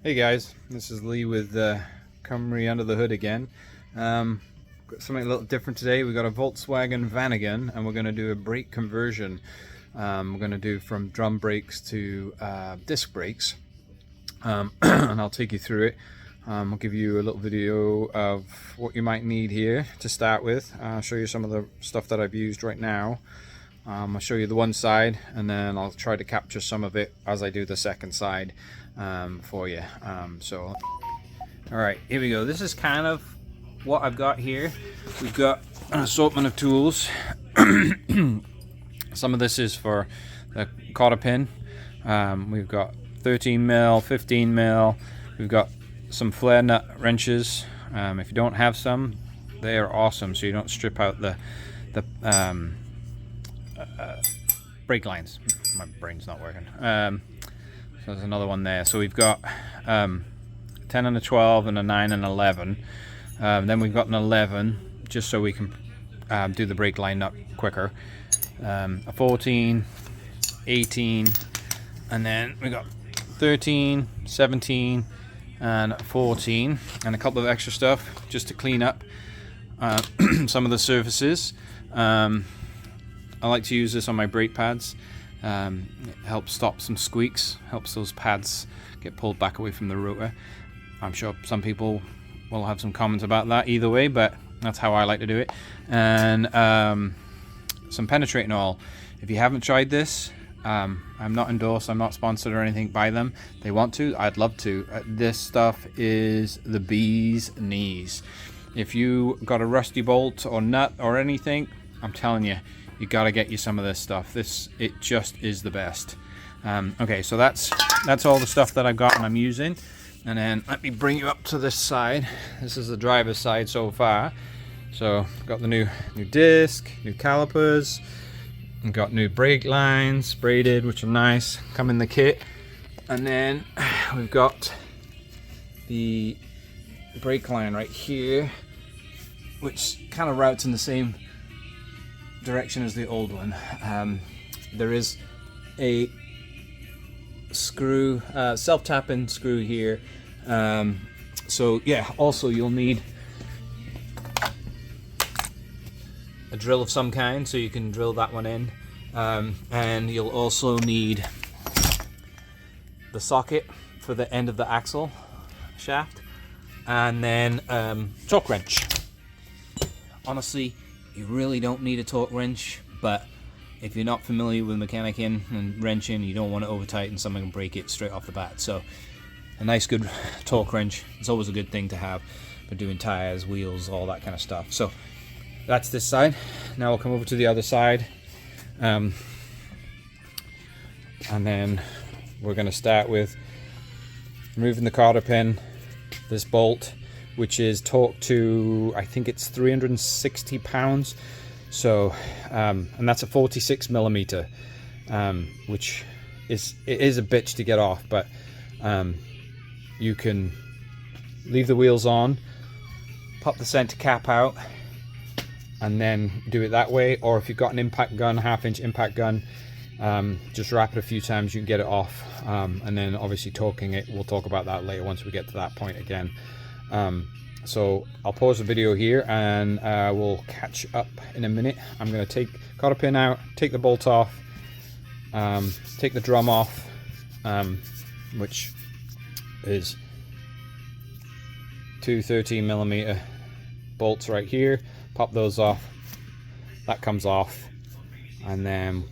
Hey guys, this is Lee with Cymru Under the Hood again. Got something a little different today. We got a Volkswagen Vanagon and we're going to do a brake conversion. We're going to do from drum brakes to disc brakes, and I'll take you through it. I'll give you a little video of what you might need here to start with. I'll show you some of the stuff that I've used right now. I'll show you the one side and then I'll try to capture some of it as I do the second side for you. Alright, here we go. This is kind of what I've got here. We've got an assortment of tools. Some of this is for the cotter pin. We've got 13mm, 15mm. We've got some flare nut wrenches. If you don't have some, they are awesome, so you don't strip out the brake lines. My brain's not working. So there's another one there. So we've got 10 and a 12 and a 9 and 11. Then we've got an 11 just so we can do the brake line up quicker. A 14, 18, and then we got 13, 17, and 14, and a couple of extra stuff just to clean up some of the surfaces. I like to use this on my brake pads. It helps stop some squeaks, helps those pads get pulled back away from the rotor. I'm sure some people will have some comments about that either way, but that's how I like to do it. And some penetrating oil. If you haven't tried this, I'm not endorsed, I'm not sponsored or anything by them. They want to, I'd love to. This stuff is the bee's knees. If you got a rusty bolt or nut or anything, I'm telling you, you gotta get you some of this stuff. It just is the best. Okay, so that's all the stuff that I've got and I'm using. And then let me bring you up to this side. This is the driver's side so far. So got the new disc, new calipers, and got new brake lines, braided, which are nice, come in the kit. And then we've got the brake line right here, which kind of routes in the same direction as the old one. There is a screw, self-tapping screw here. So yeah, also you'll need a drill of some kind, so you can drill that one in. And you'll also need the socket for the end of the axle shaft, and then torque wrench. Honestly, you really don't need a torque wrench, but if you're not familiar with mechanicking and wrenching, you don't want to over tighten something and break it straight off the bat. So a nice good torque wrench is always a good thing to have for doing tires, wheels, all that kind of stuff. So that's this side. Now we'll come over to the other side, and then we're going to start with removing the cotter pin, this bolt, which is torqued to, I think it's 360 pounds. So, and that's a 46mm, which is a bitch to get off, but you can leave the wheels on, pop the center cap out, and then do it that way. Or if you've got an impact gun, half-inch impact gun, just wrap it a few times, you can get it off. And then obviously torquing it, we'll talk about that later once we get to that point again. So I'll pause the video here and we'll catch up in a minute. I'm going to take cotter pin out, take the bolt off, take the drum off, which is two 13mm bolts right here. Pop those off, that comes off, and then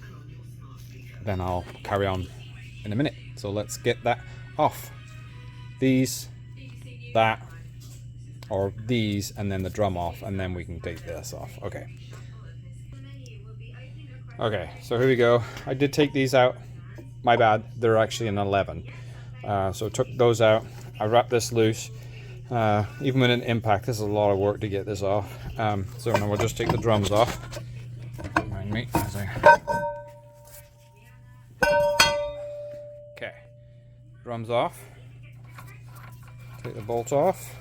I'll carry on in a minute. So let's get that off. These, that, or these, and then the drum off, and then we can take this off. Okay, so here we go. I did take these out, my bad, they're actually an 11. So took those out, I wrapped this loose. Even with an impact, this is a lot of work to get this off. So now we'll just take the drums off. Mind me as okay, drums off, take the bolt off,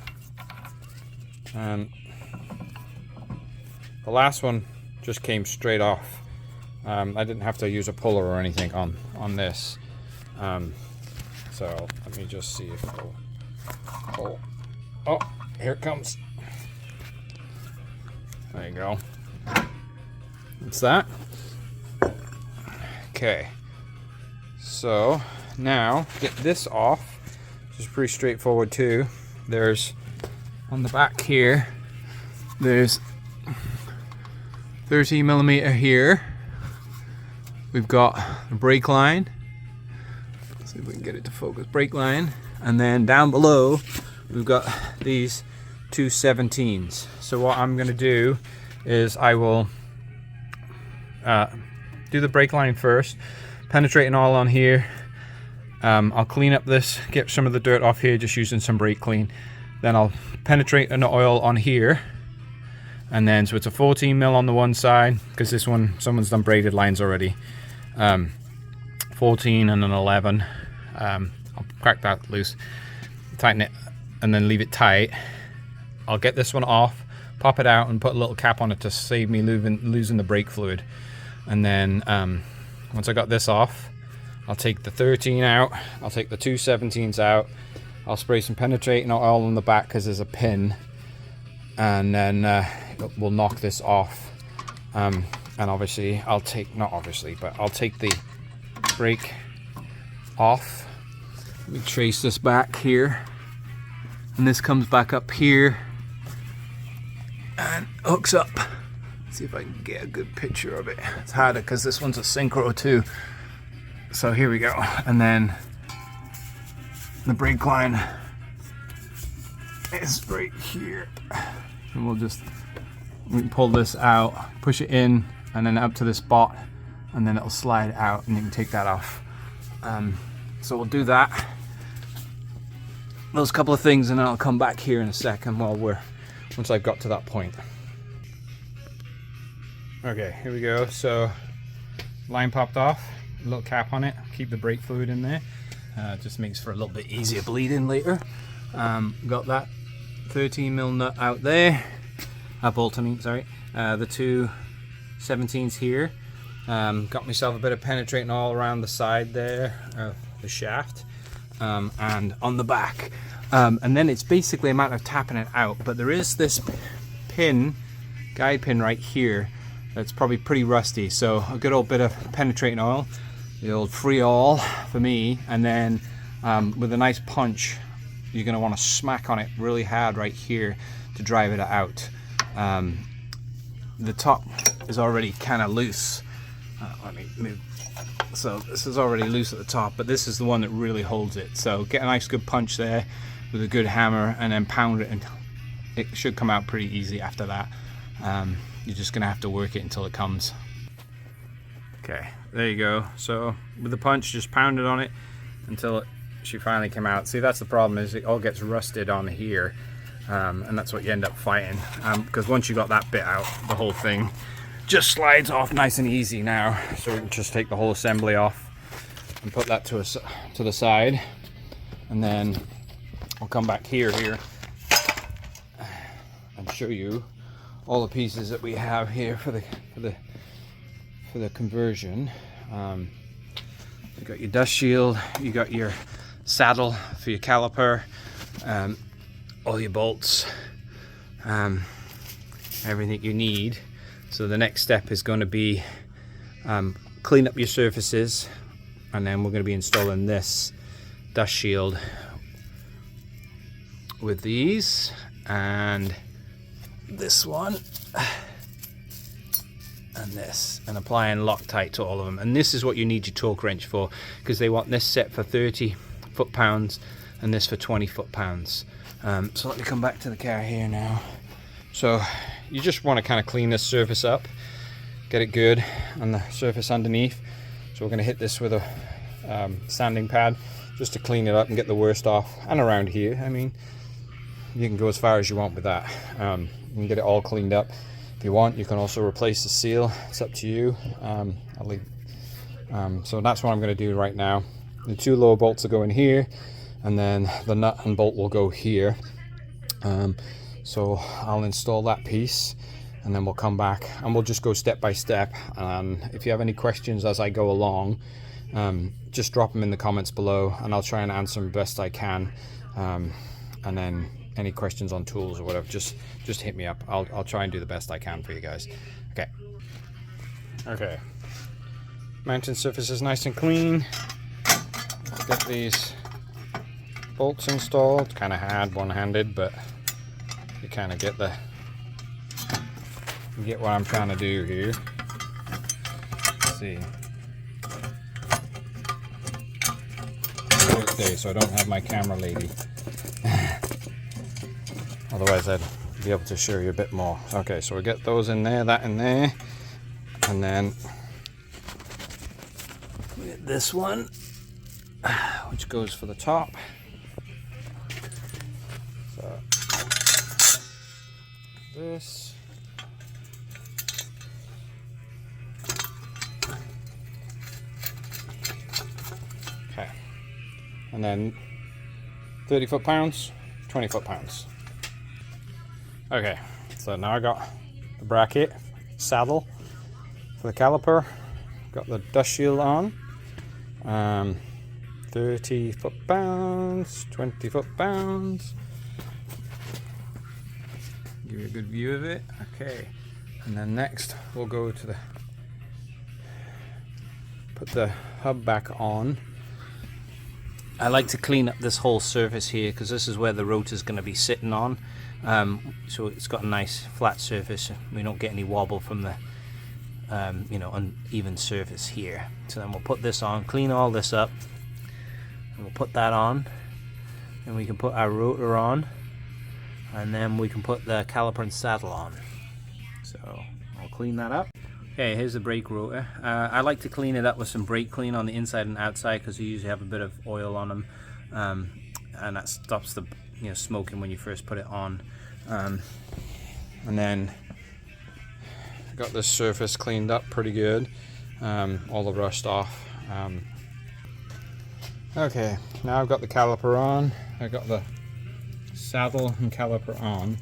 and the last one just came straight off. I didn't have to use a puller or anything on this. So let me just see if it'll... Oh, here it comes. There you go. That's that. Okay. So now get this off, which is pretty straightforward too. There's on the back here, there's 30mm here. We've got a brake line. Let's see if we can get it to focus. Brake line. And then down below, we've got these two 17s. So what I'm going to do is I will do the brake line first, penetrating all on here. I'll clean up this, get some of the dirt off here just using some brake clean. Then I'll penetrate an oil on here. And then, so it's a 14mm on the one side, because this one, someone's done braided lines already. 14 and an 11. I'll crack that loose, tighten it, and then leave it tight. I'll get this one off, pop it out, and put a little cap on it to save me losing the brake fluid. And then, once I got this off, I'll take the 13 out, I'll take the two 17s out, I'll spray some penetrating oil on the back because there's a pin, and then we'll knock this off. And obviously I'll take, not obviously, but I'll take the brake off. Let me trace this back here, and this comes back up here and hooks up. Let's see if I can get a good picture of it. It's harder because this one's a synchro too. So here we go, and then the brake line is right here, and we can pull this out, push it in, and then up to this spot, and then it'll slide out, and you can take that off. So we'll do that, those couple of things, and then I'll come back here in a second once I've got to that point. Okay, here we go. So line popped off, a little cap on it, keep the brake fluid in there. Just makes for a little bit easier bleeding later. Got that 13mm nut out there, bolt I mean, sorry. The two 17s here. Got myself a bit of penetrating all around the side there, the shaft, and on the back. And then it's basically a matter of tapping it out, but there is this pin, guide pin right here, that's probably pretty rusty. So a good old bit of penetrating oil, the old free oil for me, and then with a nice punch, you're going to want to smack on it really hard right here to drive it out. The top is already kind of loose. Let me move. So this is already loose at the top, but this is the one that really holds it. So get a nice good punch there with a good hammer, and then pound it, and it should come out pretty easy after that. You're just going to have to work it until it comes. Okay, there you go. So with the punch, just pound it on it until she finally came out. See, that's the problem, is it all gets rusted on here, and that's what you end up fighting. Because once you got that bit out, the whole thing just slides off nice and easy now. So we can just take the whole assembly off and put that to the side, and then I'll come back here and show you all the pieces that we have here for the conversion. You got your dust shield, you got your saddle for your caliper, all your bolts, everything you need. So the next step is going to be clean up your surfaces, and then we're going to be installing this dust shield with these, and this one, and this, and applying Loctite to all of them. And this is what you need your torque wrench for, because they want this set for 30 foot-pounds and this for 20 foot-pounds. So let me come back to the car here now. So you just want to kind of clean this surface up, get it good on the surface underneath. So we're going to hit this with a sanding pad just to clean it up and get the worst off. And around here, I mean, you can go as far as you want with that. You can get it all cleaned up. If you want, you can also replace the seal. It's up to you. I'll leave. So that's what I'm going to do right now. The two lower bolts will go in here, and then the nut and bolt will go here. So I'll install that piece, and then we'll come back and we'll just go step by step. And if you have any questions as I go along, just drop them in the comments below and I'll try and answer them best I can. And then any questions on tools or whatever, just hit me up. I'll try and do the best I can for you guys. Okay, mounting surface is nice and clean. Get these bolts installed. Kind of hard one-handed, but you kind of get what I'm trying to do here. Let's see. Day, so I don't have my camera lady. Otherwise I'd be able to show you a bit more. Okay, so we get those in there, that in there, and then we get this one, which goes for the top. So this. Okay. And then 30 foot-pounds, 20 foot-pounds. Okay, so now I got the bracket, saddle for the caliper, got the dust shield on, 30 foot-pounds, 20 foot-pounds. Give you a good view of it. Okay, and then next we'll go to put the hub back on. I like to clean up this whole surface here because this is where the rotor is going to be sitting on. So it's got a nice flat surface. We don't get any wobble from the uneven surface here. So then we'll put this on, clean all this up, and we'll put that on, and we can put our rotor on, and then we can put the caliper and saddle on. So I'll clean that up. Okay, here's the brake rotor. I like to clean it up with some brake clean on the inside and outside because you usually have a bit of oil on them, and that stops the smoking when you first put it on. And then got this surface cleaned up pretty good, all the rust off. Okay, now I've got the caliper on. I got the saddle and caliper on.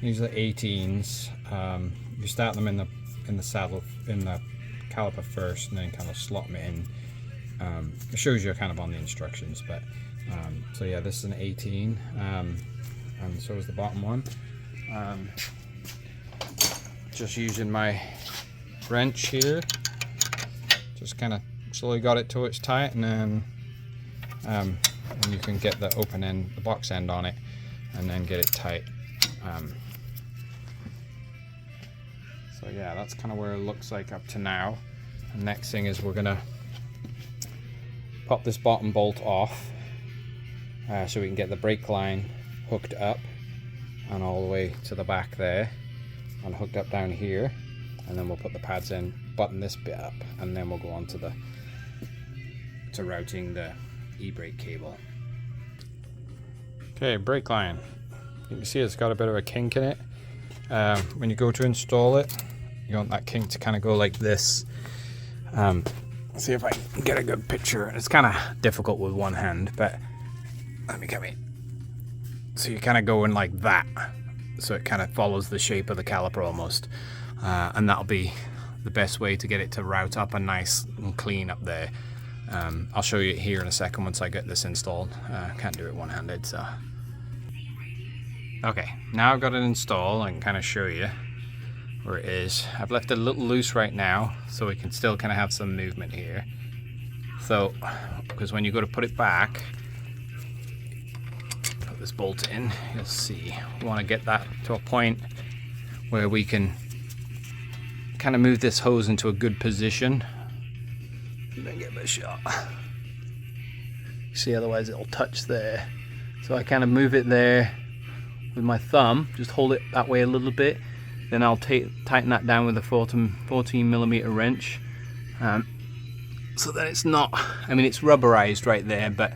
These are 18s. You start them in the saddle, in the caliper first, and then kind of slot them in. It shows you kind of on the instructions, but so yeah, this is an 18, and so is the bottom one. Just using my wrench here, just kind of slowly got it till it's tight, and then and you can get the open end, the box end on it, and then get it tight. So yeah, that's kind of where it looks like up to now. The next thing is we're gonna pop this bottom bolt off, so we can get the brake line hooked up and all the way to the back there, and hooked up down here, and then we'll put the pads in, button this bit up, and then we'll go on to routing the e-brake cable. Okay, brake line. You can see it's got a bit of a kink in it. When you go to install it, you want that kink to kind of go like this. See if I can get a good picture. It's kind of difficult with one hand, but let me come in. So you kind of go in like that, so it kind of follows the shape of the caliper almost, and that'll be the best way to get it to route up and nice and clean up there. I'll show you it here in a second once I get this installed. Can't do it one-handed, so. Okay, now I've got it installed. I can kind of show you where it is. I've left it a little loose right now, so we can still kind of have some movement here. So, because when you go to put it back, put this bolt in, you'll see, we want to get that to a point where we can kind of move this hose into a good position. And then get the shot. See, otherwise it'll touch there. So I kind of move it there with my thumb, just hold it that way a little bit, then I'll tighten that down with a 14mm wrench, so that it's not, I mean it's rubberized right there, but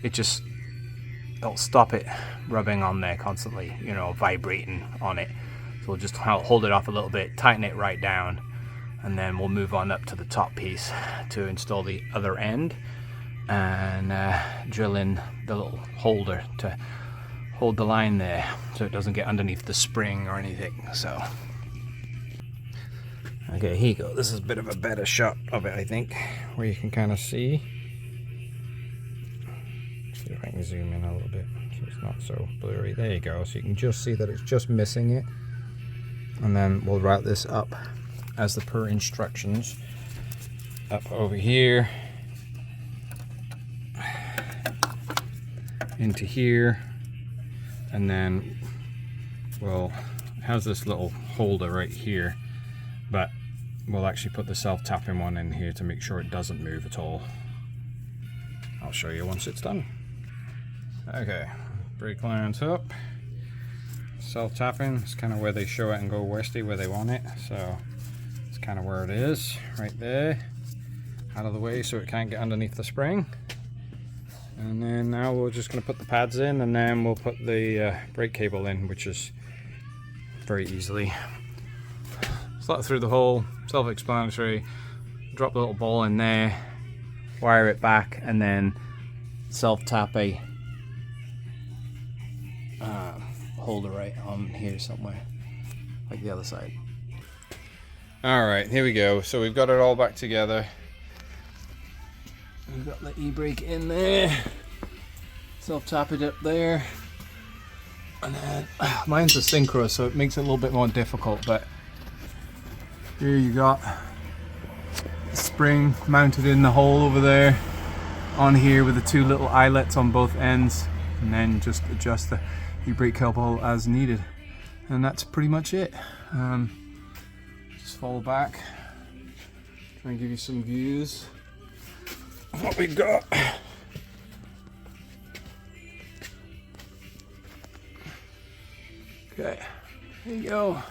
it'll stop it rubbing on there constantly, vibrating on it. So we'll just hold it off a little bit, tighten it right down, and then we'll move on up to the top piece to install the other end, and drill in the little holder to hold the line there so it doesn't get underneath the spring or anything. So Okay, here you go. This is a bit of a better shot of it, I think, where you can kind of see. See if I can zoom in a little bit so it's not so blurry. There you go. So you can just see that it's just missing it. And then we'll route this up as the per instructions. Up over here. Into here. And then we'll have this little holder right here. But we'll actually put the self-tapping one in here to make sure it doesn't move at all. I'll show you once it's done. Okay, brake lines up. Self-tapping is kind of where they show it in Gowesty where they want it. So it's kind of where it is, right there. Out of the way so it can't get underneath the spring. And then now we're just going to put the pads in, and then we'll put the brake cable in, which is very easily. Slot through the hole, self-explanatory. Drop the little ball in there, wire it back, and then self-tap a holder right on here somewhere, like the other side. Alright, here we go. So we've got it all back together. We've got the e-brake in there, self-tap it up there, and then mine's a synchro, so it makes it a little bit more difficult, but here you got the spring mounted in the hole over there on here with the two little eyelets on both ends, and then just adjust the e-brake cable as needed, and that's pretty much it. Just follow back, try and give you some views of what we got. Okay, there you go.